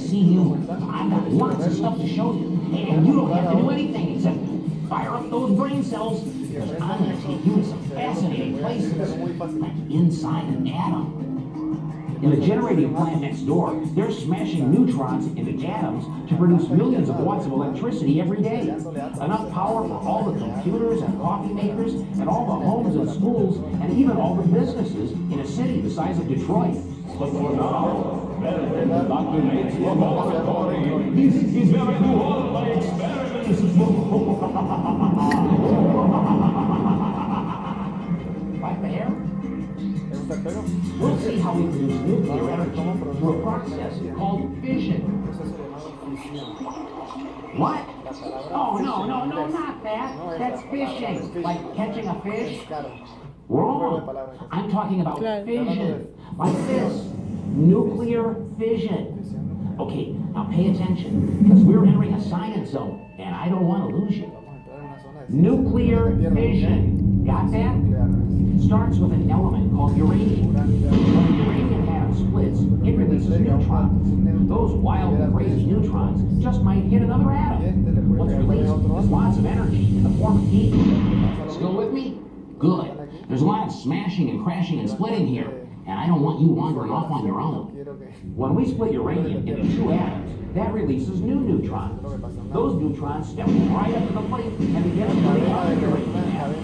see humans. I've got lots of stuff to show you. And you don't have to do anything except fire up those brain cells. Because I'm going to take you to some fascinating places, like inside an atom. In the generating plant next door, they're smashing neutrons into atoms to produce millions of watts of electricity every day. Enough power for all the computers and coffee makers and all the homes and schools and even all the businesses in a city the size of Detroit. But for now, Dr. Nate's laboratory. He's very do all my experiments. Like the hair? We'll see how we produce nuclear energy through a process called fission. What? Oh, no, not that. That's fishing. Like catching a fish. Wrong. I'm talking about fission. Like this. Nuclear fission. Okay, now pay attention, because we're entering a science zone, and I don't want to lose you. Nuclear fission. Got that? Starts with an element called uranium. When the uranium atom splits, it releases neutrons. Those wild and crazy neutrons just might hit another atom. What's released is lots of energy in the form of heat. Still with me? Good. There's a lot of smashing and crashing and splitting here, and I don't want you wandering off on your own. When we split uranium into two atoms, that releases new neutrons. Those neutrons step right up to the plate and begin to play out the uranium atom.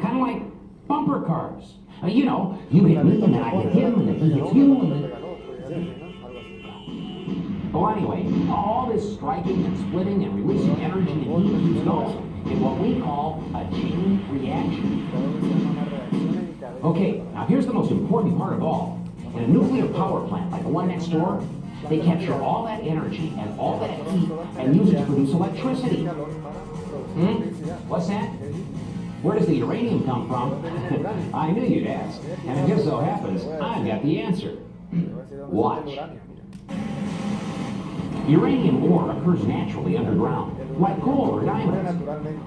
Kind of like bumper cars. You know, you hit me and then I hit him and then he hits you and then... Well, anyway, all this striking and splitting and releasing energy and heat keeps going in what we call a chain reaction. Okay, now here's the most important part of all. In a nuclear power plant like the one next door, they capture all that energy and all that heat and use it to produce electricity. What's that? Where does the uranium come from? I knew you'd ask, and it just so happens I've got the answer. Watch. Uranium ore occurs naturally underground, like coal or diamonds.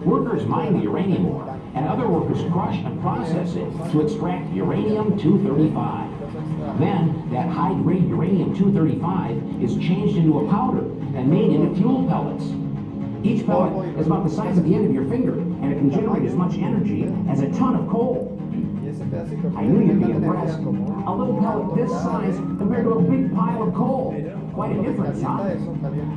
Workers mine the uranium ore, and other workers crush and process it to extract uranium-235. Then, that high-grade uranium-235 is changed into a powder and made into fuel pellets. Each pellet is about the size of the end of your finger, and it can generate as much energy as a ton of coal. I knew you'd be impressed. A little pellet this size compared to a big pile of coal. Quite a difference, huh?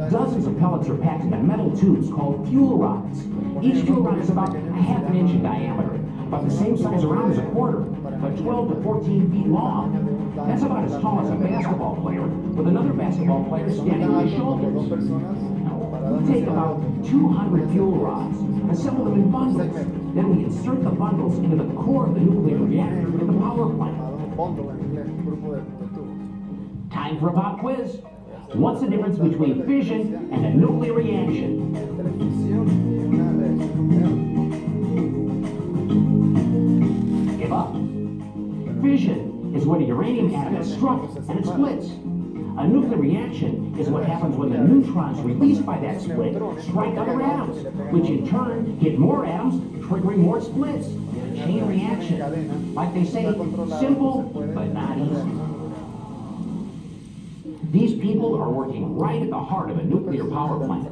Dozens of pellets are packed into metal tubes called fuel rods. Each fuel rod is about a half an inch in diameter, about the same size around as a quarter, but 12 to 14 feet long. That's about as tall as a basketball player, with another basketball player standing on his shoulders. We take about 200 fuel rods, assemble them in bundles. Then we insert the bundles into the core of the nuclear reactor in the power plant. Time for a pop quiz. What's the difference between fission and a nuclear reaction? Give up. Fission is when a uranium atom is struck and it splits. A nuclear reaction is what happens when the neutrons released by that split strike other atoms, which in turn hit more atoms, triggering more splits. Chain reaction. Like they say, simple, but not easy. These people are working right at the heart of a nuclear power plant.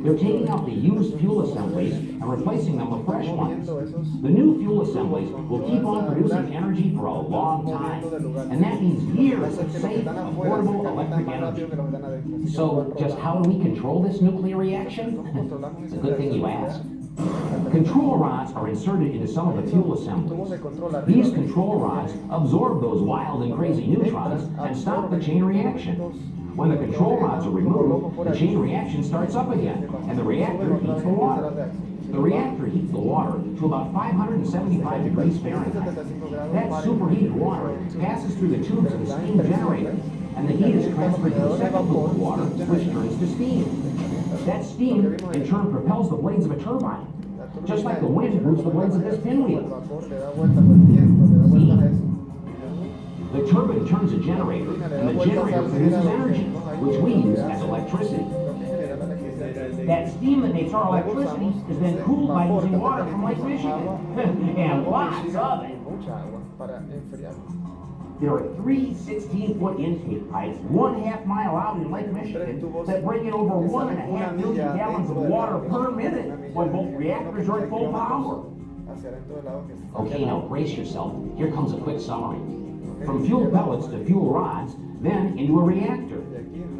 They're taking out the used fuel assemblies and replacing them with fresh ones. The new fuel assemblies will keep on producing energy for a long time, and that means years of safe, affordable electric energy. So, just how do we control this nuclear reaction? It's a good thing you asked. Control rods are inserted into some of the fuel assemblies. These control rods absorb those wild and crazy neutrons and stop the chain reaction. When the control rods are removed, the chain reaction starts up again, and the reactor heats the water. The reactor heats the water to about 575 degrees Fahrenheit. That superheated water passes through the tubes of the steam generator, and the heat is transferred to the second loop of water, which turns to steam. That steam, in turn, propels the blades of a turbine, just like the wind moves the blades of this pinwheel. See? The turbine turns a generator, and the generator produces energy, which we use as electricity. That steam that makes our electricity is then cooled by using water from Lake Michigan. And lots of it. There are 3 16-foot intake pipes 1/2 mile out in Lake Michigan that bring in over 1.5 million gallons of water per minute when both reactors are at full power. Okay, now brace yourself. Here comes a quick summary. From fuel pellets to fuel rods, then into a reactor.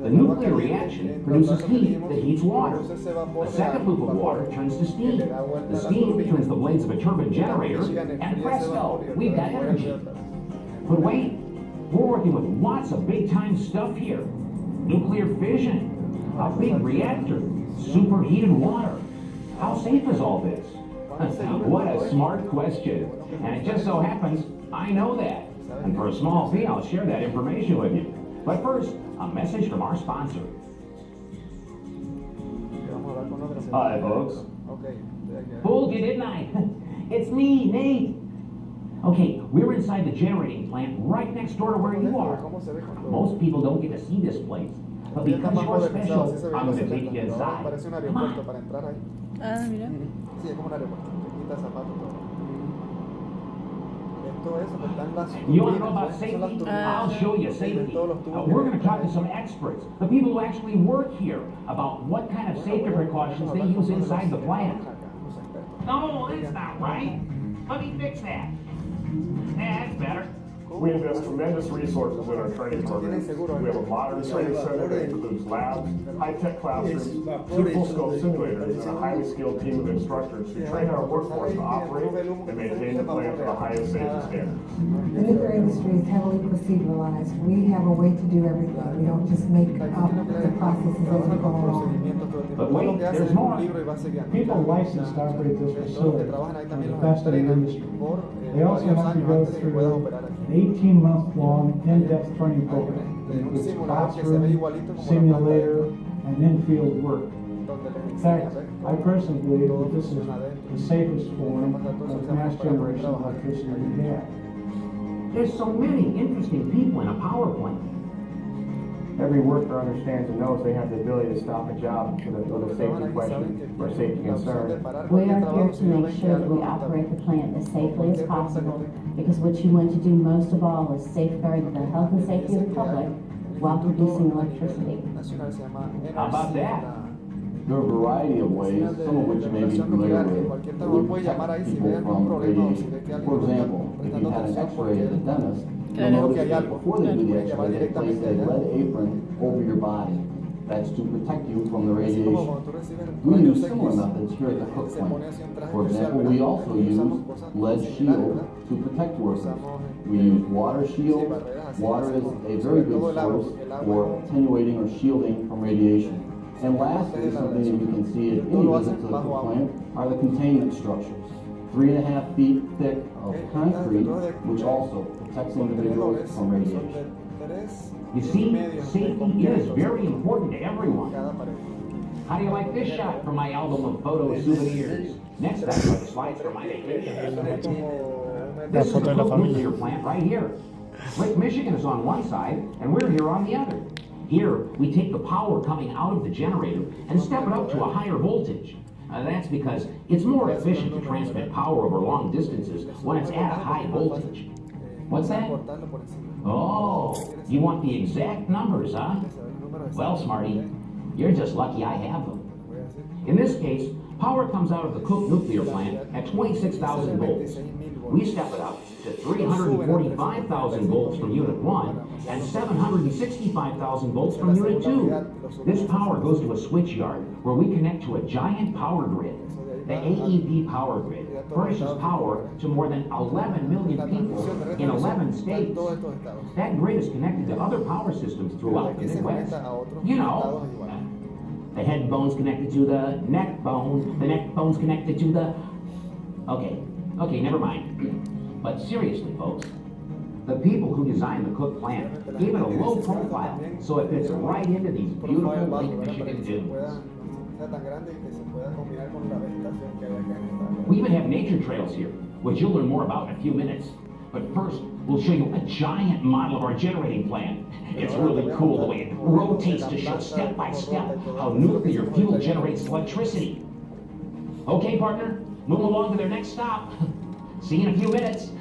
The nuclear reaction produces heat that heats water. The second loop of water turns to steam. The steam turns the blades of a turbine generator, and presto, we've got energy. But wait, we're working with lots of big-time stuff here. Nuclear fission, a big reactor, superheated water. How safe is all this? What a smart question. And it just so happens, I know that. And for a small fee, I'll share that information with you. But first, a message from our sponsor. Hi, folks. Fooled you, didn't I? It's me, Nate. Okay, we're inside the generating plant right next door to where you are. Most people don't get to see this place. But because you're special, I'm going to take you inside. Come on. Ah, mira. Sí, es como un aeropuerto. Te quitas zapatos, todo. Todo eso que están las You want to know about turbinas, safety? son las turbinas. I'll show you safety. Todos los tubos que We're going to vienen talk to ahí. some experts, the people who actually work here, about what kind of safety precautions they use inside the plant. No, that's not right. Let me fix that. That's better. We invest tremendous resources in our training programs. We have a modern training center that includes labs, high-tech classrooms, 2 full-scope simulators, and a highly skilled team of instructors who train our workforce to operate and maintain the plant to the highest safety standards. The nuclear industry is heavily proceduralized. We have a way to do everything. We don't just make up the processes as we go along. But wait, there's more. People licensed to operate this facility are the best in the industry. They also have to go through an 18-month-long in-depth training program that includes classroom, simulator, and in-field work. In fact, I personally believe that this is the safest form of mass generation of electricity we have. There's so many interesting people in a power plant. Every worker understands and knows they have the ability to stop a job with a safety question or safety concern. We are here to make sure that we operate the plant as safely as possible, because what you want to do most of all is safeguard the health and safety of the public while producing electricity. How about that? There are a variety of ways, some of which you may be familiar with, that would protect people from radiation. For example, if you had an x-ray at the dentist, you'll notice that before they do the x-ray, they place a lead apron over your body. That's to protect you from the radiation. We use similar methods here at the Cook plant. For example, we also use lead shield to protect workers. We use water shield. Water is a very good source for attenuating or shielding from radiation. And lastly, something that you can see at any visit to the Cook plant are the containment structures. 3.5 feet thick of concrete, which also protects individuals from radiation. You see, safety is very important to everyone. How do you like this shot from my album of photo souvenirs? Next, I'd like slides from my vacation. This is the Cook nuclear plant right here. Lake Michigan is on one side, and we're here on the other. Here, we take the power coming out of the generator and step it up to a higher voltage. That's because it's more efficient to transmit power over long distances when it's at a high voltage. What's that? Oh, you want the exact numbers, huh? Well, Smarty, you're just lucky I have them. In this case, power comes out of the Cook nuclear plant at 26,000 volts. We step it up to 345,000 volts from Unit 1 and 765,000 volts from Unit 2. This power goes to a switch yard where we connect to a giant power grid. The AEP power grid furnishes power to more than 11 million people in 11 states. That grid is connected to other power systems throughout the Midwest. You know, the head bone's connected to the neck bone's connected to the... Okay, never mind. But seriously, folks, the people who designed the Cook plant gave it a low profile so it fits right into these beautiful Lake Michigan dunes. We even have nature trails here, which you'll learn more about in a few minutes. But first, we'll show you a giant model of our generating plant. It's really cool the way it rotates to show step by step how nuclear fuel generates electricity. Okay, partner, move along to their next stop. See you in a few minutes.